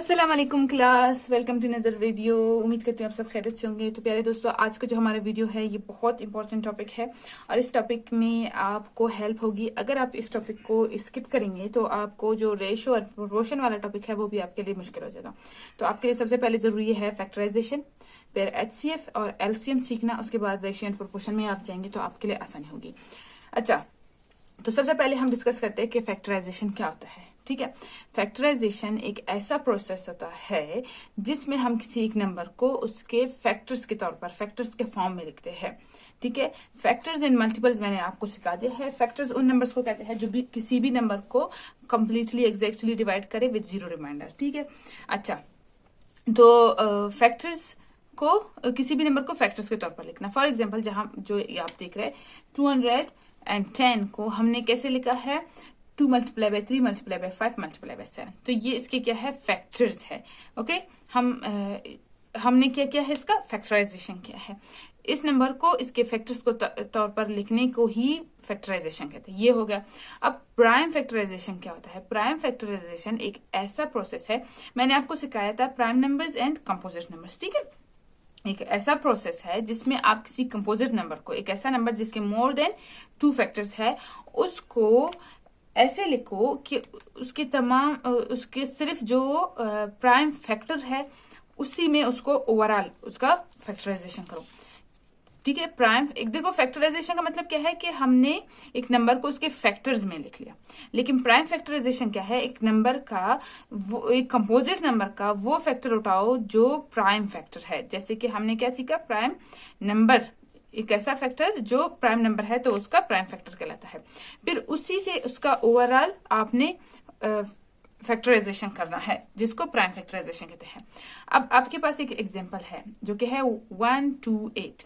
अस्सलाम वालेकुम class, welcome to another video. उम्मीद करती हूँ आप सब खैरियत से होंगे। तो प्यारे दोस्तों, आज का जो हमारा वीडियो है ये बहुत इंपॉर्टेंट टॉपिक है और इस टॉपिक में आपको हेल्प होगी। अगर आप इस टॉपिक को स्किप करेंगे तो आपको जो रेशो और प्रोपोर्शन वाला टॉपिक है वो भी आपके लिए मुश्किल हो जाएगा। तो आपके लिए सबसे पहले जरूरी है फैक्टराइजेशन, फिर HCF और LCM सीखना। उसके बाद रेशियो एंड प्रोपोर्शन में आप जाएंगे तो आपके लिए आसानी होगी। अच्छा, तो सबसे पहले हम डिस्कस करते हैं कि फैक्टराइजेशन क्या होता है। ठीक है, फैक्टराइजेशन एक ऐसा प्रोसेस होता है जिसमें हम किसी एक नंबर को उसके फैक्टर्स के तौर पर, फैक्टर्स के फॉर्म में लिखते हैं। ठीक है, फैक्टर्स एंड मल्टीपल्स मैंने आपको सिखा दिया है। फैक्टर्स उन नंबर्स को कहते हैं जो भी किसी भी नंबर को कंप्लीटली एग्जैक्टली डिवाइड करे विद जीरो रिमाइंडर। ठीक है, अच्छा, तो फैक्टर्स को किसी भी नंबर को फैक्टर्स के तौर पर लिखना। फॉर एग्जाम्पल, जहां जो आप देख रहे हैं 210 को हमने कैसे लिखा है, 2 multiply by 3 multiply bye 5 multiply by 7। तो ये इसके क्या है, फैक्टर्स है। ओके, हमने क्या किया है, इसका फैक्टराइजेशन किया है। इस नंबर को इसके फैक्टर्स को तौर पर लिखने को ही फैक्टराइजेशन कहते हैं। ये हो गया। अब प्राइम फैक्टराइजेशन क्या होता है? प्राइम फैक्टराइजेशन एक ऐसा प्रोसेस है, मैंने आपको सिखाया था prime numbers and composite numbers. ठीक है, एक ऐसा प्रोसेस है जिसमें आप किसी कंपोजिट नंबर को, एक ऐसा नंबर जिसके मोर देन 2 फैक्टर्स है, उसको ऐसे लिखो कि उसके तमाम उसके सिर्फ जो प्राइम फैक्टर है उसी में उसको ओवरऑल उसका फैक्टराइजेशन करो। ठीक है, प्राइम एक देखो, फैक्टराइजेशन का मतलब क्या है कि हमने एक नंबर को उसके फैक्टर्स में लिख लिया। लेकिन प्राइम फैक्टराइजेशन क्या है, एक नंबर का वो, एक कंपोजिट नंबर का वो फैक्टर उठाओ जो प्राइम फैक्टर है। जैसे कि हमने क्या सीखा, प्राइम नंबर एक ऐसा फैक्टर जो प्राइम नंबर है तो उसका प्राइम फैक्टर कहलाता है। फिर उसी से उसका ओवरऑल आपने फैक्टराइजेशन करना है जिसको प्राइम फैक्टराइजेशन कहते हैं। अब आपके पास एक एग्जांपल है जो कि है 128।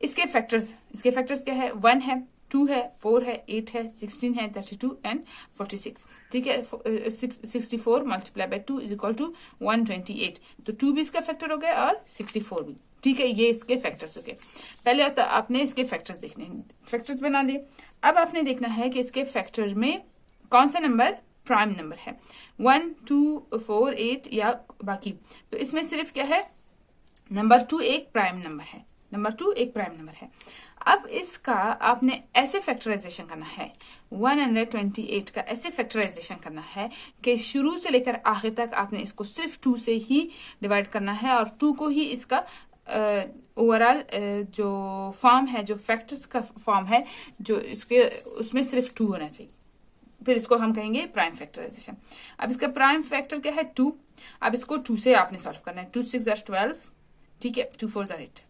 इसके फैक्टर्स क्या है, 1 है, 2 है, 4 है, 8 है, 16 है, 32 एंड 46। ठीक है, 64 multiply by 2 is equal to 128। तो 2 भी इसका फैक्टर हो गया और 64 भी। ठीक है, ये इसके फैक्टर्स हो गए। पहले तो आपने इसके फैक्टर्स देखने, फैक्टर्स बना लिए। अब आपने देखना है कि इसके फैक्टर में कौन सा नंबर प्राइम नंबर है, 1, 2, 4, 8 या बाकी। तो इसमें सिर्फ क्या है, नंबर 2 एक प्राइम नंबर है, नंबर 2 एक प्राइम नंबर है। अब इसका आपने ऐसे फैक्टराइजेशन करना है, 128 का ऐसे फैक्टराइजेशन करना है कि शुरू से लेकर आखिर तक आपने इसको सिर्फ 2 से ही डिवाइड करना है और 2 को ही इसका ओवरऑल जो फॉर्म है, जो फैक्टर्स का फॉर्म है, जो इसके उसमें सिर्फ 2 होना चाहिए। फिर इसको हम कहेंगे प्राइम फैक्टराइजेशन। अब इसका प्राइम फैक्टर क्या है, 2। अब इसको 2 से आपने सॉल्व करना है। 2 6 12। ठीक है, 2 4 8,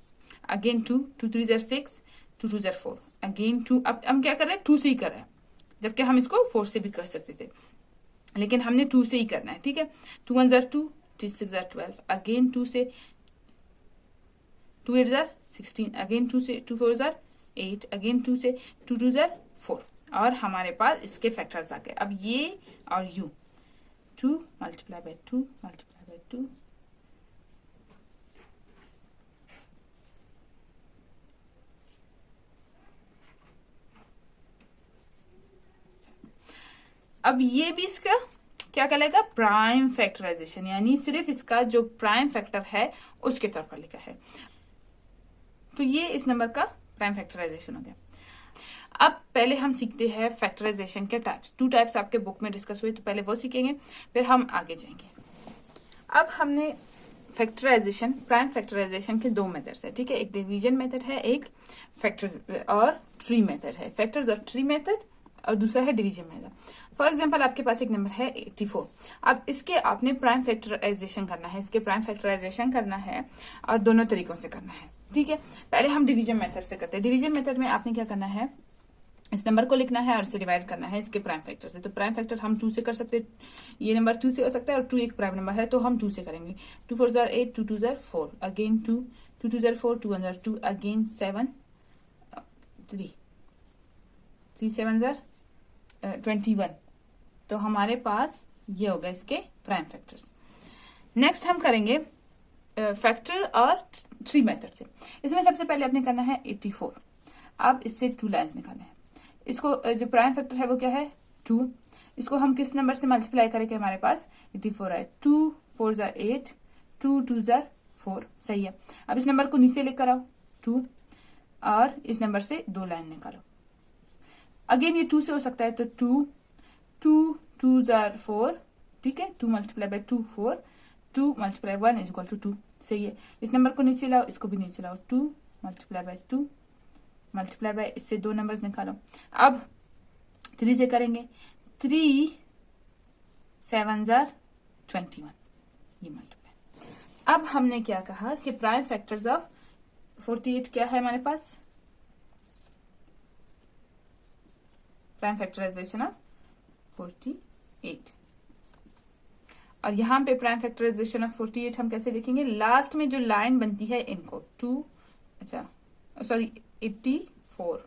अगेन 2 2 3 6, 2 2 4, अगेन 2। अब हम क्या कर रहे हैं, 2 से ही कर रहे हैं, जबकि हम इसको 4 से भी कर सकते थे, लेकिन हमने 2 से ही करना है। ठीक है, 2 1 2, 3 6 12, अगेन 2 से, 2 8 16, अगेन 2 से, 2 4 8, अगेन 2 से, 2 2 4, और हमारे पास इसके फैक्टर्स आ गए। अब ये और you, 2 multiply by 2 multiply by 2, अब ये भी इसका क्या कहलाएगा, प्राइम फैक्टराइजेशन, यानी सिर्फ इसका जो प्राइम फैक्टर है उसके तौर पर लिखा है। तो ये इस नंबर का प्राइम फैक्टराइजेशन हो गया। अब पहले हम सीखते हैं फैक्टराइजेशन के टाइप्स। 2 टाइप्स आपके बुक में डिस्कस हुए, तो पहले वो सीखेंगे, फिर हम आगे जाएंगे। अब हमने फैक्टराइजेशन, प्राइम फैक्टराइजेशन के 2 मेथड्स है। ठीक है, एक डिवीजन मेथड है, एक फैक्टर्स और ट्री मेथड है। फैक्टर्स और ट्री मेथड, और दूसरा है डिवीजन मेथड। फॉर एग्जांपल, आपके पास एक नंबर है 84। अब इसके आपने प्राइम फैक्टराइजेशन करना है, इसके प्राइम फैक्टराइजेशन करना है, और दोनों तरीकों से करना है। ठीक है, पहले हम डिवीजन मेथड से करते हैं। डिवीजन मेथड में आपने क्या करना है, इस नंबर को लिखना है और इसे डिवाइड करना है इसके प्राइम फैक्टर से। तो प्राइम फैक्टर हम 2 से कर सकते हैं, ये नंबर 2 से हो सकता है, और 2 एक प्राइम नंबर है तो हम 2 से करेंगे। 2 4 8, 2 2 4, अगेन 2 2 2 4, 2 1 2, अगेन 7 3 3 7 21। तो हमारे पास ये होगा इसके प्राइम फैक्टर्स। नेक्स्ट हम करेंगे फैक्टर और ट्री मेथड से। इसमें सबसे पहले आपने करना है 84। अब इससे 2 लाइन्स निकालना है। इसको जो प्राइम फैक्टर है वो क्या है, 2। इसको हम किस नंबर से मल्टीप्लाई करें कि हमारे पास 84 आए, 2 4 जार 8, 2 2 जार 4, सही है। अब इस नंबर को नीचे लेकर आओ 2 और इस नंबर से 2 लाइन निकालो। अगेन ये 2 से हो सकता है तो 2 2 2 जार 4, ठीक है। 2 multiply by 2 4, 2 multiply 1 is equal to 2, सही है। इस नंबर को नीचे लाओ, इसको भी नीचे लाओ, 2 मल्टीप्लाई बाय 2 मल्टीप्लाई बाय, इससे 2 नंबर्स निकालो। अब 3 से करेंगे, 3 7 जार 21, ये मल्टीप्लाई। अब हमने क्या कहा कि प्राइम फैक्टर्स ऑफ 48 क्या है हमारे पास, प्राइम फैक्टराइजेशन ऑफ 48। और यहां पे प्राइम फैक्टराइजेशन ऑफ 48 हम कैसे लिखेंगे, लास्ट में जो लाइन बनती है इनको 2, अच्छा sorry 84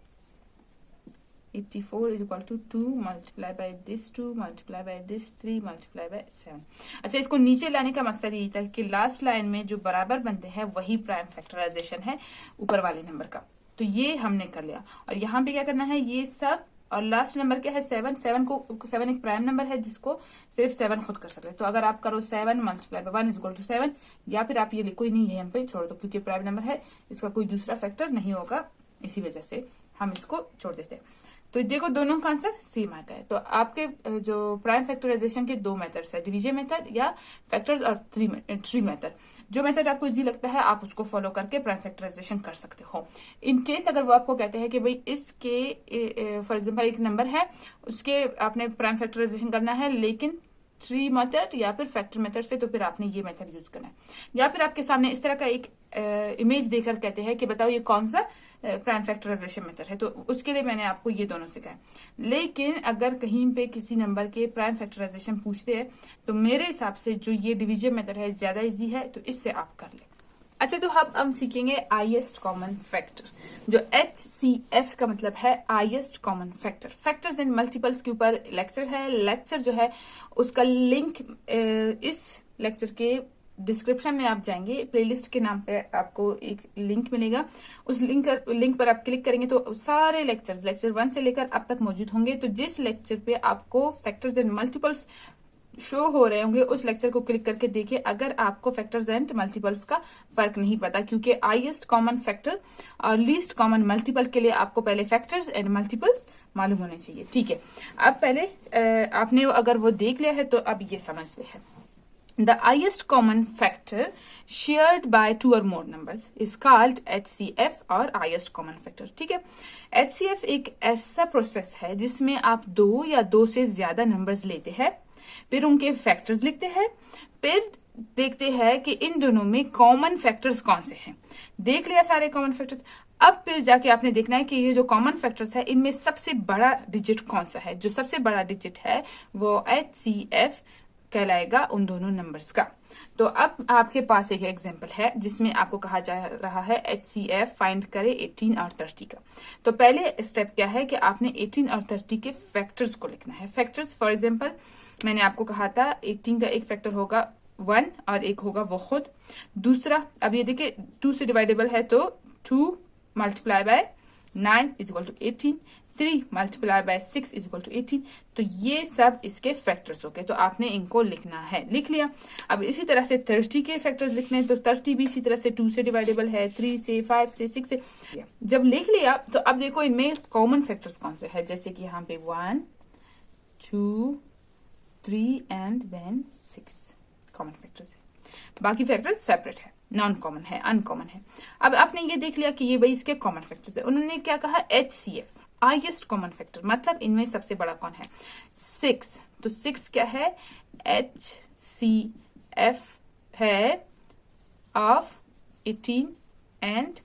is equal to 2 multiply by this 2 multiply by this 3 multiply by 7। अच्छा, इसको नीचे लाने का मकसद यही था कि लास्ट लाइन में जो बराबर बनते हैं वही प्राइम फैक्टराइजेशन है ऊपर वाले नंबर का। तो ये हमने कर लिया। और यहाँ पे क्या करना है, ये सब, और लास्ट नंबर क्या है 7। 7 एक प्राइम नंबर है जिसको सिर्फ 7 खुद कर सकते हैं। तो अगर आप करो 7 multiply by 1 is equal to 7, या फिर आप ये लिखो ही नहीं है हम पे छोड़ दो, क्योंकि प्राइम नंबर है, इसका कोई दूसरा फैक्टर नहीं होगा, इसी वजह से हम इसको छोड़ देते हैं। तो देखो दोनों का आंसर सेम आता है। तो आपके जो प्राइम फैक्टराइजेशन के 2 मेथड्स है, डिवीजन मेथड या फैक्टर्स और ट्री मेथड। जो मेथड आपको इजी लगता है आप उसको फॉलो करके प्राइम फैक्टराइजेशन कर सकते हो। इन केस अगर वो आपको कहते हैं कि भाई इसके फॉर एग्जांपल एक नंबर है, उसके आपने प्राइम फैक्टराइजेशन करना है लेकिन ट्री मेथड या फिर फैक्टर मेथड से, तो फिर आपने ये मेथड यूज करना है। या फिर आपके सामने इस तरह का एक इमेज देकर कहते हैं कि बताओ ये कौन सा प्राइम फैक्टराइजेशन मेथड है, तो उसके लिए मैंने आपको ये दोनों सिखाए। लेकिन अगर कहीं पे किसी नंबर के प्राइम फैक्टराइजेशन पूछते हैं तो मेरे हिसाब से जो ये डिवीजन मेथड है ज्यादा इजी है, तो इससे आप कर ले। अच्छा, तो अब हम सीखेंगे हाईएस्ट कॉमन फैक्टर, जो HCF का मतलब है highest common factor. Factors and multiples के ऊपर लेक्चर है। लेक्चर जो है उसका लिंक इस लेक्चर के डिस्क्रिप्शन में आप जाएंगे, प्लेलिस्ट के नाम पे आपको एक लिंक मिलेगा। उस लिंक पर आप क्लिक करेंगे तो सारे लेक्चर 1 से लेकर अब तक मौजूद होंगे। तो जिस लेक्चर पे आपको फैक्टर्स एंड मल्टीपल्स शो हो रहे होंगे उस लेक्चर को क्लिक करके देखिए, अगर आपको फैक्टर्स एंड मल्टीपल्स का फर्क नहीं पता, क्योंकि हाईएस्ट कॉमन फैक्टर और लीस्ट कॉमन मल्टीपल के लिए आपको पहले फैक्टर्स एंड मल्टीपल्स मालूम होने चाहिए। ठीक है, अब पहले आपने अगर वो देख लिया है तो अब ये समझते हैं। The highest common factor shared by 2 or more numbers is called HCF और highest common factor। ठीक है, HCF एक ऐसा प्रोसेस है जिसमें आप 2 या 2 से ज्यादा नंबर्स लेते हैं, फिर उनके फैक्टर्स लिखते हैं, फिर देखते हैं कि इन दोनों में कॉमन फैक्टर्स कौन से हैं। देख लिया सारे कॉमन फैक्टर्स, अब फिर जाके आपने देखना है कि ये जो कॉमन फैक्टर्स है इनमें सबसे बड़ा डिजिट कौन सा है। जो सबसे बड़ा डिजिट है वो HCF कहलाएगा उन दोनों नंबर्स का। तो अब आपके पास एक एग्जांपल है जिसमें आपको कहा जा रहा है HCF फाइंड करे 18 और 30 का। तो पहले स्टेप क्या है कि आपने 18 और 30 के फैक्टर्स को लिखना है। फैक्टर्स फॉर एग्जांपल मैंने आपको कहा था 18 का एक फैक्टर होगा 1 और एक होगा वो खुद। दूसरा, अब ये देखिए 2 से डिवाइडेबल है तो 2 multiply by 9 is equal to 18, 3 multiply by 6 is equal to 18। तो ये सब इसके फैक्टर्स हो गए, तो आपने इनको लिखना है। लिख लिया। अब इसी तरह से 30 के फैक्टर्स लिखने हैं, तो 30 भी इसी तरह से 2 से डिवाइडेबल है, 3 से, 5 से, 6 से। जब लिख लिया तो अब देखो इनमें कॉमन फैक्टर्स कौन से है, जैसे कि यहाँ पे 1 2 3 एंड देन 6 कॉमन फैक्टर्स है। बाकी फैक्टर्स सेपरेट है, नॉन कॉमन है, अनकॉमन है। अब आपने ये देख लिया कि ये भाई इसके कॉमन फैक्टर्स है। उन्होंने क्या कहा, HCF हाईएस्ट कॉमन फैक्टर, मतलब इनमें सबसे बड़ा कौन है, 6। तो 6 क्या है, HCF है ऑफ 18 एंड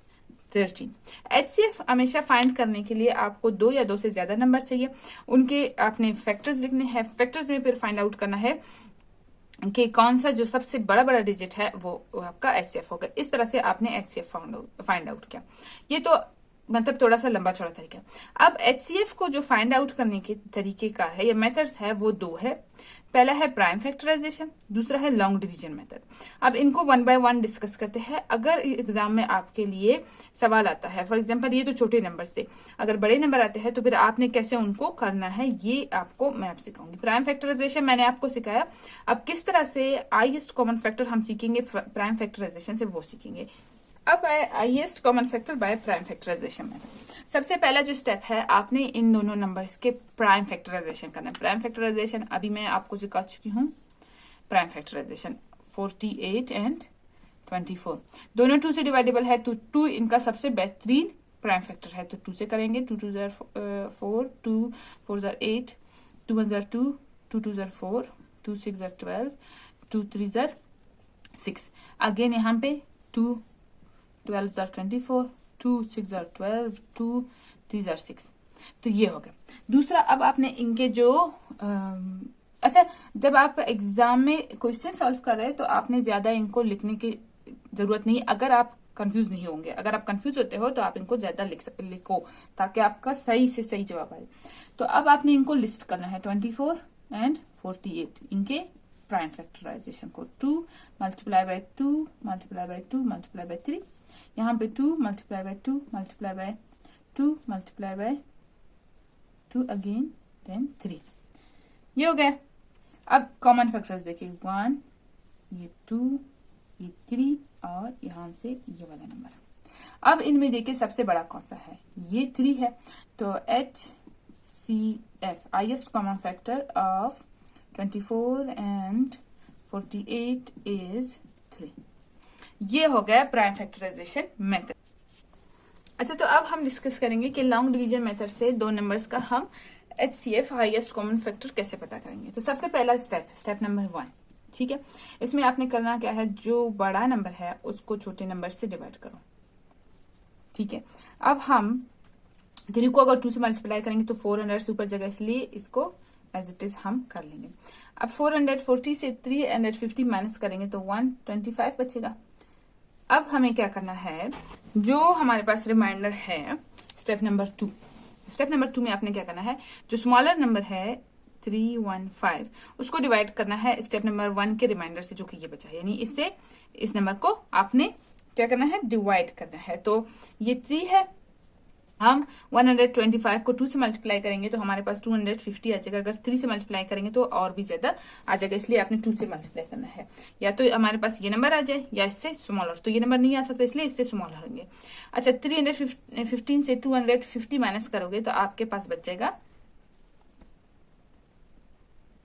13। HCF हमेशा फाइंड करने के लिए आपको 2 या 2 से ज्यादा नंबर चाहिए, उनके आपने फैक्टर्स लिखने हैं। फैक्टर्स में फिर फाइंड आउट करना है कि कौन सा जो सबसे बड़ा डिजिट है वो आपका HCF होगा। इस तरह से आपने HCF फाइंड आउट किया। ये तो मतलब थोड़ा सा लंबा चौड़ा तरीका। अब HCF को जो फाइंड आउट करने के तरीकेकार है या मेथड्स है वो दो है। पहला है प्राइम फैक्टराइजेशन, दूसरा है लॉन्ग डिवीजन मेथड। अब इनको वन बाय वन डिस्कस करते हैं। अगर एग्जाम में आपके लिए सवाल आता है, फॉर एग्जांपल ये तो छोटे नंबर्स थे, अगर बड़े नंबर आते हैं तो फिर आपने कैसे उनको करना है ये आपको मैं आप सिखाऊंगी। प्राइम फैक्टराइजेशन मैंने आपको सिखाया, अब किस तरह से हाईएस्ट कॉमन फैक्टर हम सीखेंगे प्राइम फैक्टराइजेशन से वो सीखेंगे। अब highest common factor by prime factorisation में सबसे पहला जो स्टेप है, आपने इन दोनों नंबर्स के प्राइम फैक्टराइजेशन करना है। प्राइम फैक्टराइजेशन अभी मैं आपको सिखा चुकी हूँ। प्राइम फैक्टराइजेशन 48 एंड 24 दोनों 2 से डिवाइडेबल है तो 2 इनका सबसे बेहतरीन प्राइम फैक्टर है, तो 2 से करेंगे। 2 2 jar 4, 2 4 jar 8, 2 1 jar 2, 2 2 jar 4, 2 6 jar 12, 2 3 jar 6। Again यहाँ पे 2 12 जार 24, 2 6 जार 12, 2 3 जार 6। तो ये हो गया दूसरा। अब आपने इनके जो अच्छा, जब आप एग्जाम में क्वेश्चन सॉल्व कर रहे हैं तो आपने ज्यादा इनको लिखने की जरूरत नहीं, अगर आप कंफ्यूज नहीं होंगे। अगर आप कंफ्यूज होते हो तो आप इनको ज्यादा लिखो ताकि आपका सही से सही जवाब आए। तो अब आपने इनको लिस्ट करना है 24 एंड 48 इनके प्राइम फैक्टराइजेशन को। 2 multiply by 2 multiply by 2 multiply by 3, यहाँ पे 2 multiply by 2 multiply by 2 multiply by 2 again then 3। ये हो गया। अब कॉमन फैक्टर्स देखिए, 1 ये 2 ये 3 और यहाँ से ये वाला नंबर। अब इनमें देखिए सबसे बड़ा कौन सा है, ये 3 है। तो HCF highest common factor of 24 and 48 is 3। ये हो गया प्राइम फैक्टराइजेशन मेथड। अच्छा, तो अब हम डिस्कस करेंगे कि लॉन्ग डिवीजन मेथड से दो नंबर्स का हम HCF हाईएस्ट कॉमन फैक्टर कैसे पता करेंगे। तो सबसे पहला स्टेप नंबर 1, ठीक है। इसमें आपने करना क्या है, जो बड़ा नंबर है उसको छोटे नंबर से डिवाइड करो, ठीक है। अब हम 3 को अगर 2 से मल्टीप्लाई करेंगे तो 400 से ऊपर जगह, इसलिए इसको एज इट इज हम कर लेंगे। अब 440 से 350 माइनस करेंगे तो 125 बचेगा। अब हमें क्या करना है, जो हमारे पास रिमाइंडर है स्टेप नंबर 2, स्टेप नंबर 2 में आपने क्या करना है, जो स्मॉलर नंबर है 315 उसको डिवाइड करना है स्टेप नंबर 1 के रिमाइंडर से, जो कि ये बचा है। यानी इससे इस नंबर को आपने क्या करना है, डिवाइड करना है। तो ये 3 है, हम 125 को 2 से मल्टीप्लाई करेंगे तो हमारे पास 250 आ जाएगा। अगर 3 से मल्टीप्लाई करेंगे तो और भी ज्यादा आ जाएगा, इसलिए आपने 2 से मल्टीप्लाई करना है। या तो हमारे पास ये नंबर आ जाए या इससे स्मॉलर, तो ये नंबर नहीं आ सकता इसलिए इससे स्मॉलर होंगे। अच्छा, 315 से 250 माइनस करोगे तो आपके पास बच जाएगा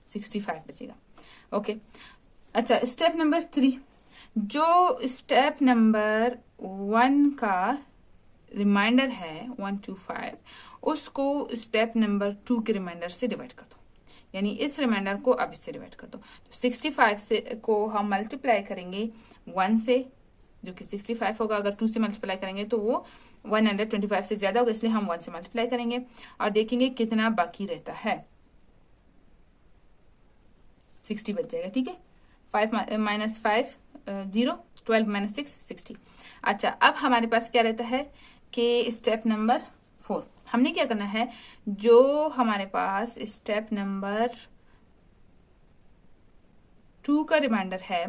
65 बचेगा। ओके, अच्छा स्टेप नंबर 3, जो स्टेप नंबर 1 का रिमाइंडर है 125 उसको स्टेप नंबर 2 के रिमाइंडर से डिवाइड कर दो, यानी इस रिमाइंडर को अब इससे डिवाइड कर दो। तो 65 से को हम मल्टीप्लाई करेंगे 1 से, जो कि 65 होगा। अगर 2 से मल्टीप्लाई करेंगे तो वो 125 से ज्यादा होगा, इसलिए हम 1 से मल्टीप्लाई करेंगे और देखेंगे कितना बाकी रहता है। 60 बच जाएगा, ठीक है। 5 माइनस 5 0, 12 माइनस 6 60। अच्छा, अब हमारे पास क्या रहता है कि स्टेप नंबर 4 हमने क्या करना है, जो हमारे पास स्टेप नंबर 2 का रिमाइंडर है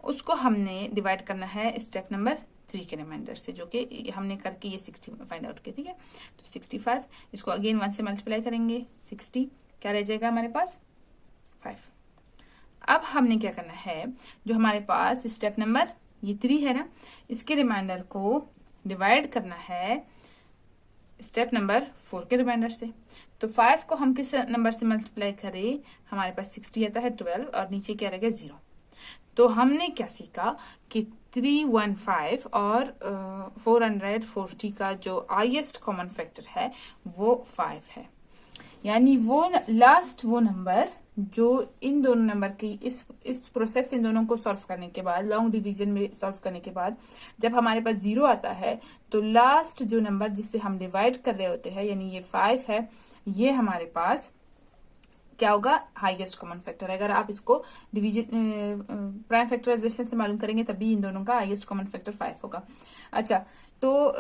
उसको हमने डिवाइड करना है स्टेप नंबर 3 के रिमाइंडर से, जो कि हमने करके ये 60 फाइंड आउट किया, ठीक है। तो 65 इसको अगेन 1 से मल्टीप्लाई करेंगे, 60 क्या रह जाएगा हमारे पास 5। अब हमने क्या करना है, जो हमारे पास स्टेप नंबर ये 3 है ना, इसके रिमाइंडर को डिवाइड करना है स्टेप नंबर 4 के रिमाइंडर से। तो 5 को हम किस नंबर से मल्टीप्लाई करें, हमारे पास 60 आता है 12 और नीचे क्या रहेगा 0। तो हमने क्या सीखा कि 315 और 440 का जो हाईएस्ट कॉमन फैक्टर है वो 5 है। यानी वो लास्ट वो नंबर जो इन दोनों नंबर की इस प्रोसेस इन दोनों को सॉल्व करने के बाद, लॉन्ग डिवीजन में सॉल्व करने के बाद जब हमारे पास 0 आता है तो लास्ट जो नंबर जिससे हम डिवाइड कर रहे होते हैं, यानी ये 5 है, ये हमारे पास क्या होगा, हाईएस्ट कॉमन फैक्टर। अगर आप इसको डिवीजन प्राइम फैक्टराइजेशन से मालूम करेंगे तभी इन दोनों का हाईएस्ट कॉमन फैक्टर 5 होगा। अच्छा, तो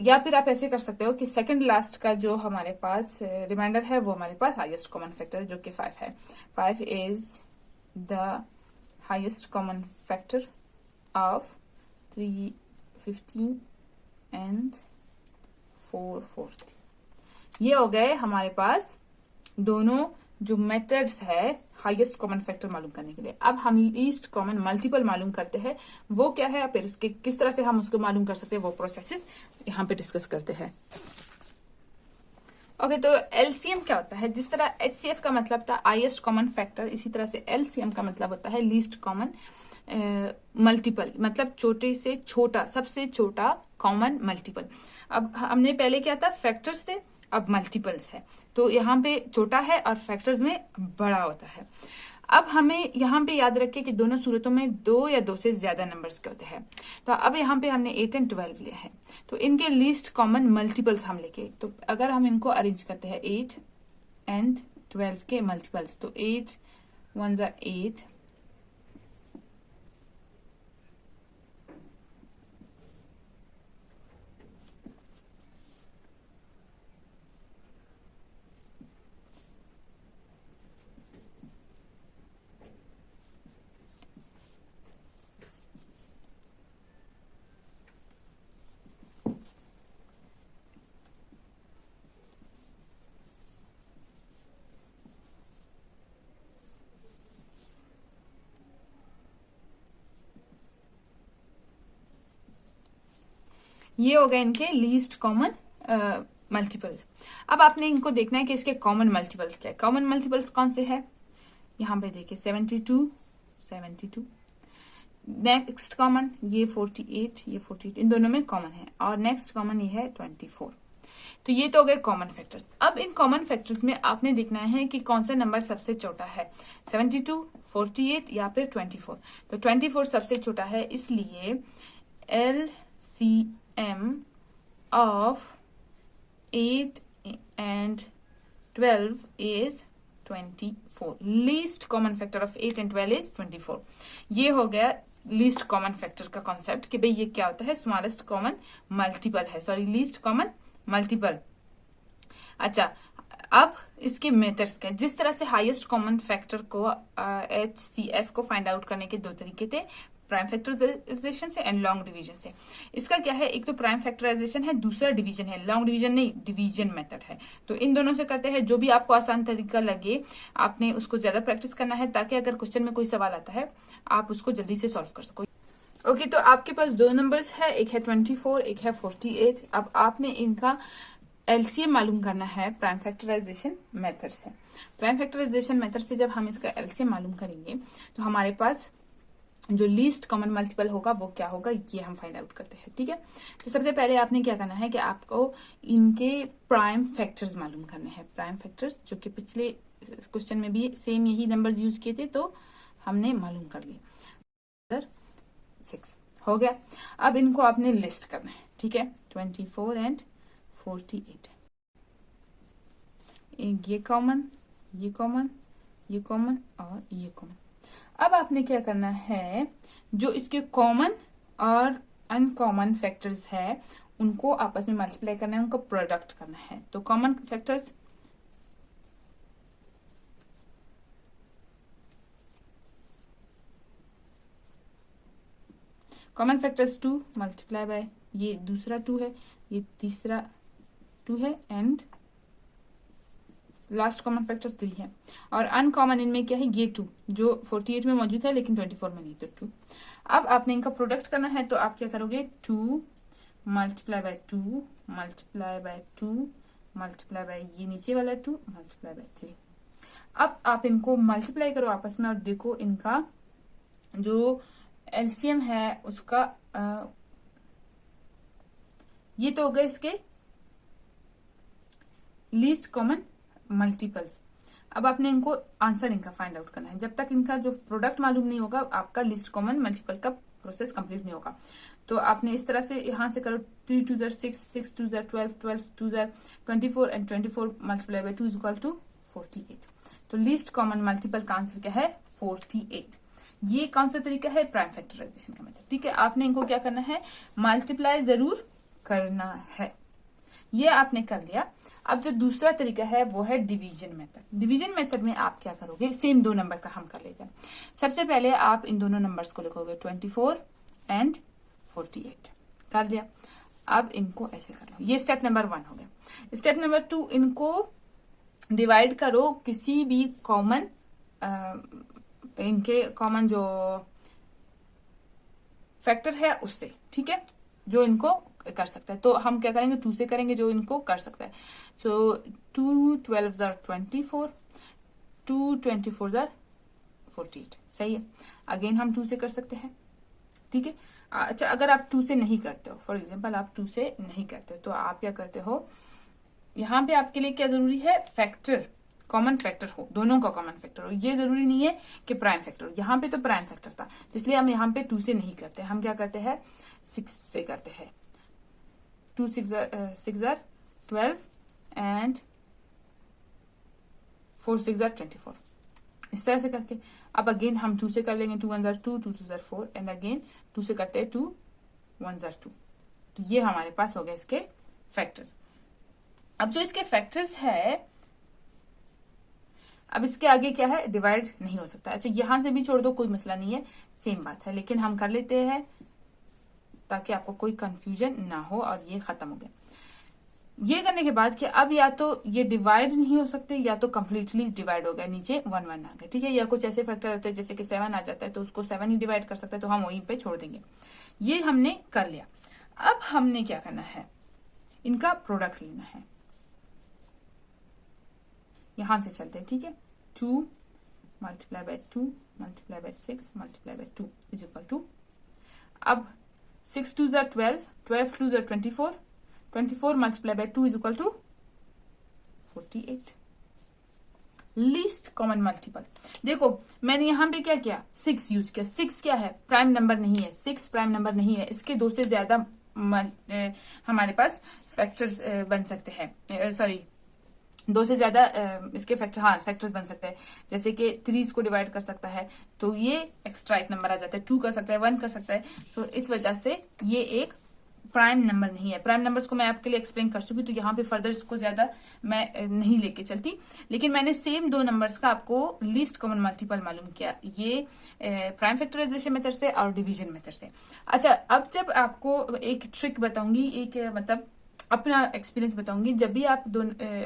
या फिर आप ऐसे कर सकते हो कि सेकंड लास्ट का जो हमारे पास रिमाइंडर है वो हमारे पास हाईएस्ट कॉमन फैक्टर है, जो कि 5 है। 5 is the highest common factor of 315 and 440। ये हो गए हमारे पास दोनों जो मेथड्स है हाईएस्ट कॉमन फैक्टर मालूम करने के लिए। अब हम लीस्ट कॉमन मल्टीपल मालूम करते हैं, वो क्या है, फिर उसके किस तरह से हम उसको मालूम कर सकते हैं, वो प्रोसेसेस यहाँ पे डिस्कस करते हैं। ओके, तो एलसीएम क्या होता है? जिस तरह एचसीएफ का मतलब था हाईएस्ट कॉमन फैक्टर, इसी तरह से एलसीएम का मतलब होता है लीस्ट कॉमन मल्टीपल, मतलब छोटे से छोटा, सबसे छोटा कॉमन मल्टीपल। अब हमने पहले क्या था, फैक्टर्स थे, अब मल्टीपल्स है। तो यहाँ पे छोटा है और फैक्टर्स में बड़ा होता है। अब हमें यहाँ पे याद रखें कि दोनों सूरतों में 2 या 2 से ज्यादा नंबर्स के होते हैं। तो अब यहाँ पे हमने 8 एंड 12 लिया है, तो इनके लीस्ट कॉमन मल्टीपल्स हम लेके, तो अगर हम इनको अरेंज करते हैं 8 एंड 12 के मल्टीपल्स, तो 8 1 8, ये हो गए इनके लीस्ट कॉमन मल्टीपल्स। अब आपने इनको देखना है कि इसके कॉमन मल्टीपल्स क्या है। कॉमन मल्टीपल्स कौन से है, यहाँ पे देखिए 72 नेक्स्ट कॉमन ये 48, ये 48, इन दोनों में कॉमन है, और नेक्स्ट कॉमन ये है 24। तो ये तो हो गए कॉमन फैक्टर्स। अब इन कॉमन फैक्टर्स में आपने देखना है कि कौन सा नंबर सबसे छोटा है, 72, 48 या फिर 24। तो 24 सबसे छोटा है, इसलिए LCM of 8 and 12 is 24. Least common factor of 8 and 12 is 24. ये हो गया लीस्ट कॉमन फैक्टर का कॉन्सेप्ट कि भाई ये क्या होता है, स्मॉलेस्ट कॉमन मल्टीपल है, सॉरी लीस्ट कॉमन मल्टीपल। अच्छा, अब इसके मेथड्स क्या, जिस तरह से हाईएस्ट कॉमन फैक्टर को HCF को फाइंड आउट करने के 2 तरीके थे, प्राइम फैक्टराइजेशन से एंड लॉन्ग डिवीजन से। इसका क्या है, एक तो प्राइम फैक्टराइजेशन है, दूसरा डिवीजन है, लॉन्ग डिवीजन नहीं, डिवीजन मेथड है। तो इन दोनों से करते हैं, जो भी आपको आसान तरीका लगे आपने उसको ज्यादा प्रैक्टिस करना है, ताकि अगर क्वेश्चन में कोई सवाल आता है आप उसको जल्दी से सॉल्व कर सको। ओके, तो आपके पास 2 नंबर्स है, एक है 24, एक है 48। अब आपने इनका एलसीएम मालूम करना है, प्राइम फैक्टराइजेशन मेथड से। प्राइम फैक्टराइजेशन मेथड से जब हम इसका एलसीएम मालूम करेंगे तो हमारे पास जो लीस्ट कॉमन मल्टीपल होगा वो क्या होगा, ये हम फाइंड आउट करते हैं। ठीक है, तो सबसे पहले आपने क्या करना है कि आपको इनके प्राइम फैक्टर्स मालूम करने हैं। प्राइम फैक्टर्स जो कि पिछले क्वेश्चन में भी सेम यही नंबर्स यूज किए थे, तो हमने मालूम कर लिए। 6 हो गया। अब इनको आपने लिस्ट करना है, ठीक है, 24 एंड 48, ये कॉमन, ये कॉमन, ये कॉमन और ये कॉमन। अब आपने क्या करना है, जो इसके कॉमन और अनकॉमन फैक्टर्स है उनको आपस में मल्टीप्लाई करना है, उनको प्रोडक्ट करना है। तो common factors common factors 2 multiply bye ये दूसरा 2 है, ये तीसरा 2 है, एंड लास्ट कॉमन फैक्टर 3 है। और अनकॉमन इनमें क्या है, ये 2 जो 48 में मौजूद है लेकिन 24 में नहीं, तो 2। अब आपने इनका प्रोडक्ट करना है, तो आप क्या करोगे, 2 multiply by 2 multiply by 2 multiply bye ये नीचे वाला 2 मल्टीप्लाई बाय 3। अब आप इनको मल्टीप्लाई करो आपस में और देखो इनका जो एलसीएम है उसका ये तो हो गए इसके लीस्ट कॉमन मल्टीपल्स। अब आपने इनको आंसर इनका फाइंड आउट करना है। जब तक इनका जो प्रोडक्ट मालूम नहीं होगा आपका लिस्ट कॉमन मल्टीपल का प्रोसेस कंप्लीट नहीं होगा। तो आपने इस तरह से यहां से करो, 3 2 6 6 2 12 12 2 24 and 24 multiply by 2 is equal to 48। तो लीस्ट कॉमन मल्टीपल का आंसर क्या है 48। ये कौन सा तरीका है, प्राइम फैक्टराइजेशन का मेथड। ठीक है, आपने इनको क्या करना है, मल्टीप्लाई जरूर करना है। ये आपने कर लिया। अब जो दूसरा तरीका है वो है डिवीजन मेथड। डिवीजन मेथड में आप क्या करोगे, सेम दो नंबर का हम कर लेते हैं। सबसे पहले आप इन दोनों नंबर्स को लिखोगे 24 एंड 48, कर लिया। अब इनको ऐसे कर लो, ये स्टेप नंबर 1 हो गया। स्टेप नंबर 2, इनको डिवाइड करो किसी भी कॉमन, इनके कॉमन जो फैक्टर है उससे। ठीक है, जो इनको कर सकता है। तो हम क्या करेंगे, 2 से करेंगे जो इनको कर सकता है। सो 2 12 are 24, 2 24 are 48, सही है। अगेन हम 2 से कर सकते हैं। ठीक है, अच्छा अगर आप 2 से नहीं करते हो, फॉर एग्जाम्पल आप 2 से नहीं करते हो, तो आप क्या करते हो, यहाँ पे आपके लिए क्या जरूरी है, फैक्टर, कॉमन फैक्टर हो, दोनों का कॉमन फैक्टर हो। ये जरूरी नहीं है कि प्राइम फैक्टर हो। यहाँ पे तो प्राइम फैक्टर था, तो इसलिए हम यहाँ पे 2 से नहीं करते, हम क्या करते हैं 6 से करते हैं। 2 6 are 12 एंड 4 6 are 24, इस तरह से करके। अब अगेन हम 2 से कर लेंगे, 2 1 are 2, 2 2 are 4 एंड अगेन 2 से करते हैं 2 1 are 2। तो ये हमारे पास हो गए इसके फैक्टर्स। अब जो इसके फैक्टर्स है, अब इसके आगे क्या है, डिवाइड नहीं हो सकता। अच्छा यहां से भी छोड़ दो, कोई मसला नहीं है, सेम बात है, लेकिन हम कर लेते हैं ताकि आपको कोई कंफ्यूजन ना हो। और ये खत्म हो गया। ये करने के बाद कि अब या तो ये डिवाइड नहीं हो सकते, या तो कंप्लीटली डिवाइड हो गया, नीचे 1 1 आ गया। ठीक है, या कुछ ऐसे फैक्टर होते हैं जैसे कि 7 आ जाता है, तो उसको 7 ही डिवाइड कर सकते हैं, तो हम वहीं पे छोड़ देंगे। ये हमने कर लिया। अब हमने क्या करना है, इनका प्रोडक्ट लेना है। यहां से चलते हैं। ठीक है, 2 multiply by 2 multiply by 6 multiply by 2 is equal to, अब 6 2s are 12, 12 2s are 24, 24 multiply by 2 is equal to 48। Least common multiple, देखो मैंने यहां पे क्या किया, 6 यूज किया। 6 क्या है, प्राइम नंबर नहीं है, 6 प्राइम नंबर नहीं है। इसके 2 से ज्यादा हमारे पास फैक्टर्स बन सकते हैं, सॉरी 2 से ज्यादा इसके फैक्टर, हाँ फैक्टर्स बन सकते हैं। जैसे कि 3 को डिवाइड कर सकता है, तो ये एक्स्ट्रा एक नंबर आ जाता है। 2 कर सकता है, 1 कर सकता है। तो इस वजह से ये एक प्राइम नंबर नहीं है। प्राइम नंबर्स को मैं आपके लिए एक्सप्लेन कर चुकी, तो यहाँ पे फर्दर इसको ज्यादा मैं नहीं लेके चलती। लेकिन मैंने सेम 2 नंबर्स का आपको लीस्ट कॉमन मल्टीपल मालूम किया, ये प्राइम फैक्टराइजेशन मेथड से और डिवीजन मेथड से। अच्छा अब जब आपको एक ट्रिक बताऊंगी, एक मतलब अपना एक्सपीरियंस बताऊंगी। जब भी आप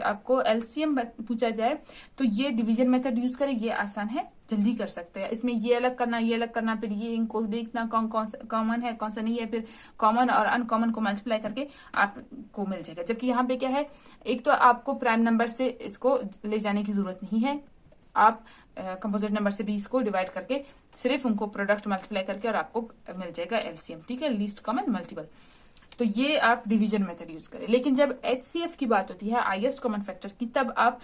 आपको एलसीएम पूछा जाए, तो ये डिवीजन मेथड यूज करें, ये आसान है, जल्दी कर सकते हैं। इसमें ये अलग करना, ये अलग करना, फिर ये इनको देखना कौन कॉमन है कौन सा नहीं है, फिर कॉमन और अनकॉमन को मल्टीप्लाई करके आपको मिल जाएगा। जबकि यहाँ पे क्या है, एक तो आपको प्राइम नंबर से इसको ले जाने की जरूरत नहीं है, आप कंपोजिट नंबर से भी इसको डिवाइड करके सिर्फ उनको प्रोडक्ट मल्टीप्लाई करके और आपको मिल जाएगा एलसीएम। ठीक है, लीस्ट कॉमन मल्टीपल। तो ये आप डिवीजन मेथड यूज करें। लेकिन जब एचसीएफ की बात होती है, हाईएस्ट कॉमन फैक्टर की, तब आप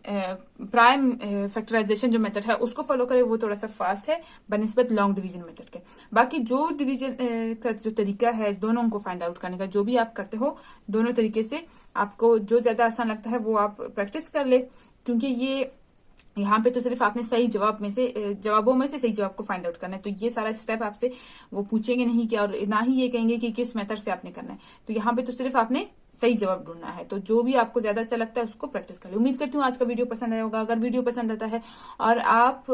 प्राइम फैक्टराइजेशन जो मेथड है उसको फॉलो करें। वो थोड़ा सा फास्ट है बनिस्बत लॉन्ग डिवीजन मेथड के। बाकी जो डिवीजन का जो तरीका है दोनों को फाइंड आउट करने का, जो भी आप करते हो दोनों तरीके से आपको जो ज्यादा आसान लगता है वो आप प्रैक्टिस कर ले। क्योंकि ये यहाँ पे तो सिर्फ आपने सही जवाबों में से सही जवाब को फाइंड आउट करना है। तो ये सारा स्टेप आपसे वो पूछेंगे नहीं कि, और ना ही ये कहेंगे कि किस मेथड से आपने करना है। तो यहाँ पे तो सिर्फ आपने सही जवाब ढूंढना है। तो जो भी आपको ज्यादा अच्छा लगता है उसको प्रैक्टिस कर ले। उम्मीद करती हूँ आज का वीडियो पसंद आया होगा। अगर वीडियो पसंद आता है और आप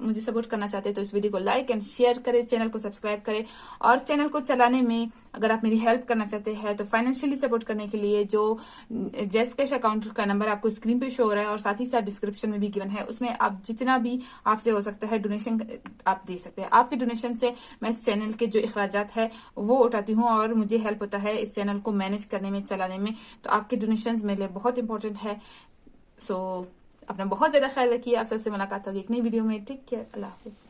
मुझे सपोर्ट करना चाहते हैं तो इस वीडियो को लाइक एंड शेयर करें, चैनल को सब्सक्राइब करें। और चैनल को चलाने में अगर आप मेरी हेल्प करना चाहते हैं तो फाइनेंशियली सपोर्ट करने के लिए जो जैसकैश अकाउंट का नंबर आपको स्क्रीन पे शो हो रहा है और साथ ही साथ डिस्क्रिप्शन में भी गिवन है, उसमें आप जितना भी आपसे हो सकता है डोनेशन आप दे सकते हैं। आपके डोनेशन से मैं इस चैनल के जो अखराजात है वो उठाती हूँ और मुझे हेल्प होता है इस चैनल को मैनेज करने में, चलाने में। तो आपके डोनेशंस मेरे लिए बहुत इंपॉर्टेंट है। सो अपना बहुत ज्यादा ख्याल रखिए। आप सबसे मुलाकात होगी एक नई वीडियो में। टेक केयर, अल्लाह हाफिज।